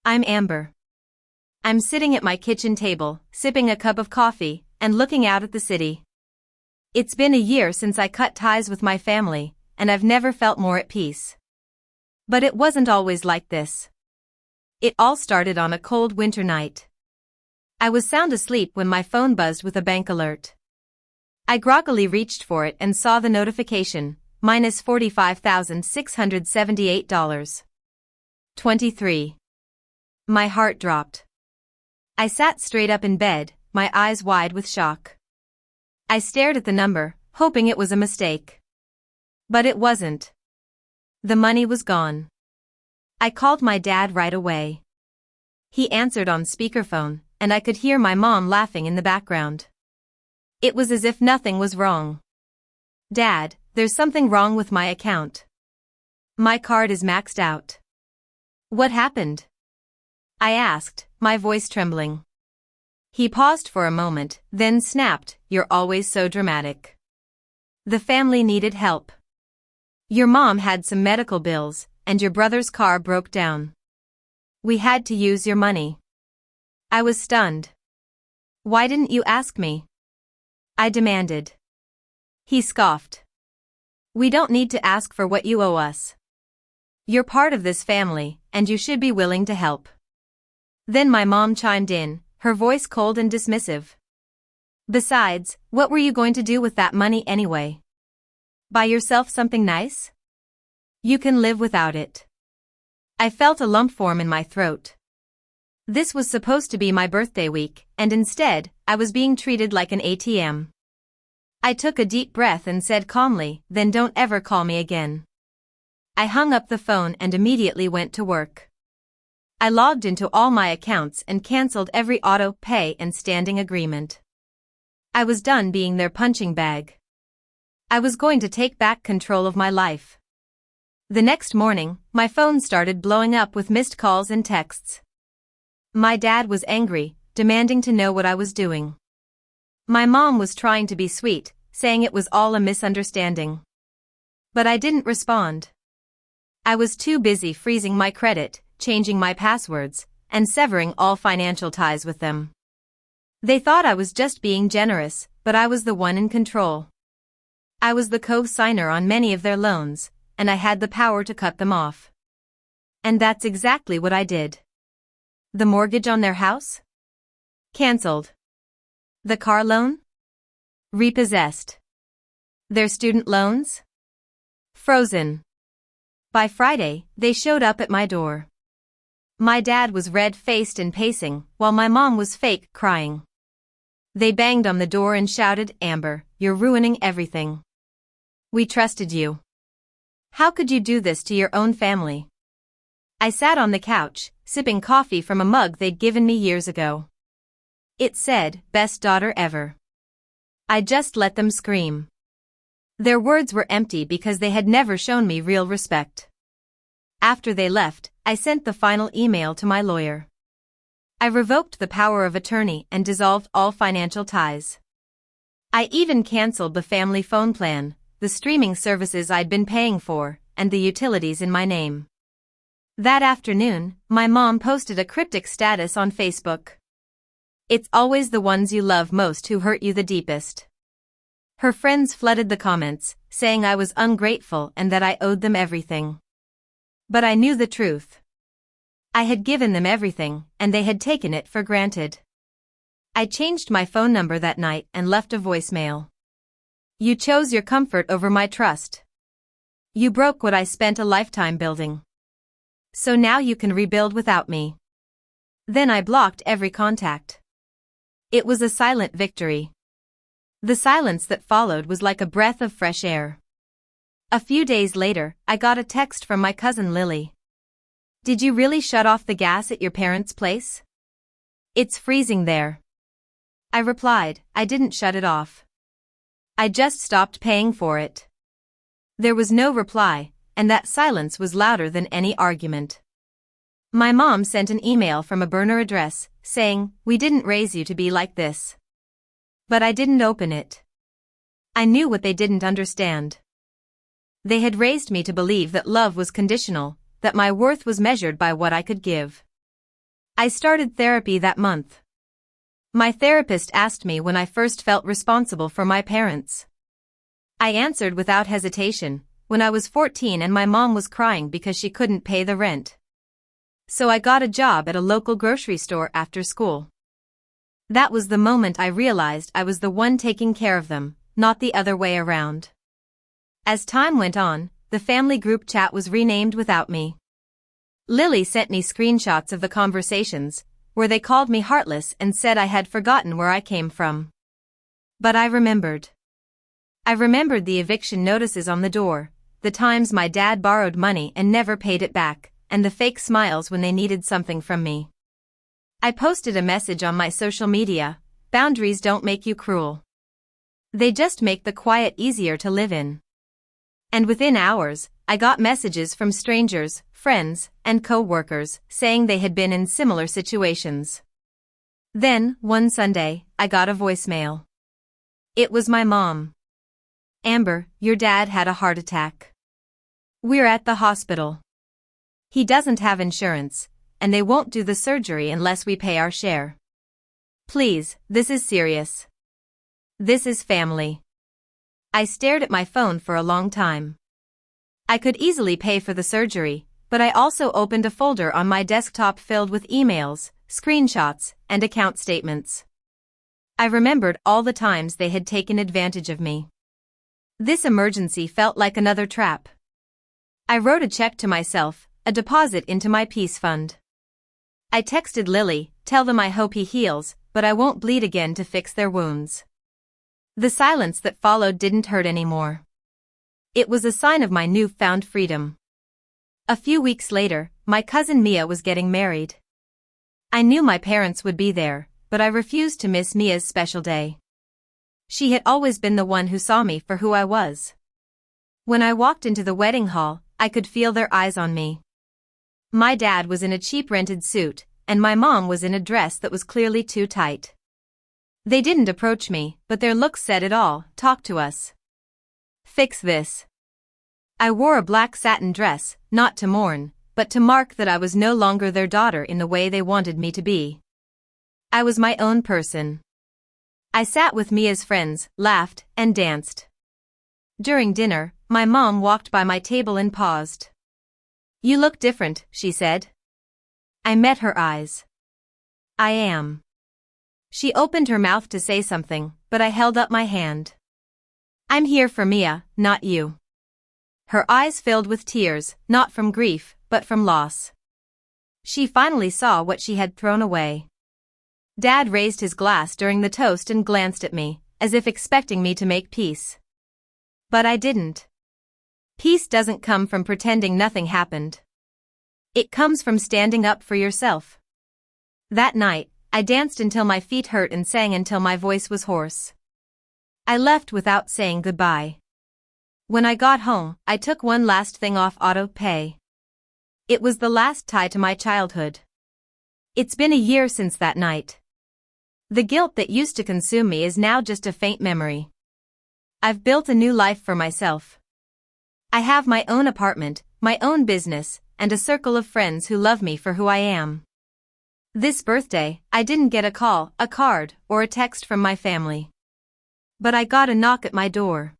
I'm Amber. I'm sitting at my kitchen table, sipping a cup of coffee, and looking out at the city. It's been a year since I cut ties with my family, and I've never felt more at peace. But it wasn't always like this. It all started on a cold winter night. I was sound asleep when my phone buzzed with a bank alert. I groggily reached for it and saw the notification, minus $45,678. 23. My heart dropped. I sat straight up in bed, my eyes wide with shock. I stared at the number, hoping it was a mistake. But it wasn't. The money was gone. I called my dad right away. He answered on speakerphone, and I could hear my mom laughing in the background. It was as if nothing was wrong. "Dad, there's something wrong with my account. My card is maxed out." "What happened?" I asked, my voice trembling. He paused for a moment, then snapped, "You're always so dramatic. The family needed help. Your mom had some medical bills, and your brother's car broke down. We had to use your money." I was stunned. "Why didn't you ask me?" I demanded. He scoffed. "We don't need to ask for what you owe us. You're part of this family, and you should be willing to help." Then my mom chimed in, her voice cold and dismissive. "Besides, what were you going to do with that money anyway? Buy yourself something nice? You can live without it." I felt a lump form in my throat. This was supposed to be my birthday week, and instead, I was being treated like an ATM. I took a deep breath and said calmly, "Then don't ever call me again." I hung up the phone and immediately went to work. I logged into all my accounts and canceled every auto pay and standing agreement. I was done being their punching bag. I was going to take back control of my life. The next morning, my phone started blowing up with missed calls and texts. My dad was angry, demanding to know what I was doing. My mom was trying to be sweet, saying it was all a misunderstanding. But I didn't respond. I was too busy freezing my credit, changing my passwords, and severing all financial ties with them. They thought I was just being generous, but I was the one in control. I was the co-signer on many of their loans, and I had the power to cut them off. And that's exactly what I did. The mortgage on their house? Cancelled. The car loan? Repossessed. Their student loans? Frozen. By Friday, they showed up at my door. My dad was red-faced and pacing, while my mom was fake crying. They banged on the door and shouted, "Amber, you're ruining everything. We trusted you. How could you do this to your own family?" I sat on the couch, sipping coffee from a mug they'd given me years ago. It said, "Best daughter ever." I just let them scream. Their words were empty because they had never shown me real respect. After they left, I sent the final email to my lawyer. I revoked the power of attorney and dissolved all financial ties. I even canceled the family phone plan, the streaming services I'd been paying for, and the utilities in my name. That afternoon, my mom posted a cryptic status on Facebook. "It's always the ones you love most who hurt you the deepest." Her friends flooded the comments, saying I was ungrateful and that I owed them everything. But I knew the truth. I had given them everything, and they had taken it for granted. I changed my phone number that night and left a voicemail. "You chose your comfort over my trust. You broke what I spent a lifetime building. So now you can rebuild without me." Then I blocked every contact. It was a silent victory. The silence that followed was like a breath of fresh air. A few days later, I got a text from my cousin Lily. "Did you really shut off the gas at your parents' place? It's freezing there." I replied, "I didn't shut it off. I just stopped paying for it." There was no reply, and that silence was louder than any argument. My mom sent an email from a burner address, saying, "We didn't raise you to be like this." But I didn't open it. I knew what they didn't understand. They had raised me to believe that love was conditional, that my worth was measured by what I could give. I started therapy that month. My therapist asked me when I first felt responsible for my parents. I answered without hesitation, when I was 14 and my mom was crying because she couldn't pay the rent. So I got a job at a local grocery store after school. That was the moment I realized I was the one taking care of them, not the other way around. As time went on, the family group chat was renamed without me. Lily sent me screenshots of the conversations, where they called me heartless and said I had forgotten where I came from. But I remembered. I remembered the eviction notices on the door, the times my dad borrowed money and never paid it back, and the fake smiles when they needed something from me. I posted a message on my social media: boundaries don't make you cruel. They just make the quiet easier to live in. And within hours, I got messages from strangers, friends, and co-workers saying they had been in similar situations. Then, one Sunday, I got a voicemail. It was my mom. "Amber, your dad had a heart attack. We're at the hospital. He doesn't have insurance, and they won't do the surgery unless we pay our share. Please, this is serious. This is family." I stared at my phone for a long time. I could easily pay for the surgery, but I also opened a folder on my desktop filled with emails, screenshots, and account statements. I remembered all the times they had taken advantage of me. This emergency felt like another trap. I wrote a check to myself, a deposit into my peace fund. I texted Lily, "Tell them I hope he heals, but I won't bleed again to fix their wounds." The silence that followed didn't hurt anymore. It was a sign of my newfound freedom. A few weeks later, my cousin Mia was getting married. I knew my parents would be there, but I refused to miss Mia's special day. She had always been the one who saw me for who I was. When I walked into the wedding hall, I could feel their eyes on me. My dad was in a cheap rented suit, and my mom was in a dress that was clearly too tight. They didn't approach me, but their looks said it all: "Talk to us. Fix this." I wore a black satin dress, not to mourn, but to mark that I was no longer their daughter in the way they wanted me to be. I was my own person. I sat with Mia's friends, laughed, and danced. During dinner, my mom walked by my table and paused. "You look different," she said. I met her eyes. "I am." She opened her mouth to say something, but I held up my hand. "I'm here for Mia, not you." Her eyes filled with tears, not from grief, but from loss. She finally saw what she had thrown away. Dad raised his glass during the toast and glanced at me, as if expecting me to make peace. But I didn't. Peace doesn't come from pretending nothing happened. It comes from standing up for yourself. That night, I danced until my feet hurt and sang until my voice was hoarse. I left without saying goodbye. When I got home, I took one last thing off auto pay. It was the last tie to my childhood. It's been a year since that night. The guilt that used to consume me is now just a faint memory. I've built a new life for myself. I have my own apartment, my own business, and a circle of friends who love me for who I am. This birthday, I didn't get a call, a card, or a text from my family. But I got a knock at my door.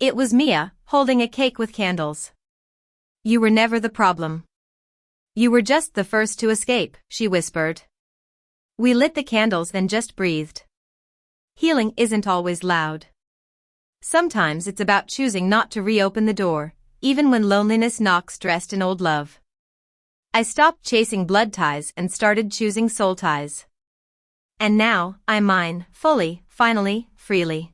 It was Mia, holding a cake with candles. "You were never the problem. You were just the first to escape," she whispered. We lit the candles, then just breathed. Healing isn't always loud. Sometimes it's about choosing not to reopen the door, even when loneliness knocks dressed in old love. I stopped chasing blood ties and started choosing soul ties. And now, I'm mine, fully, finally, freely.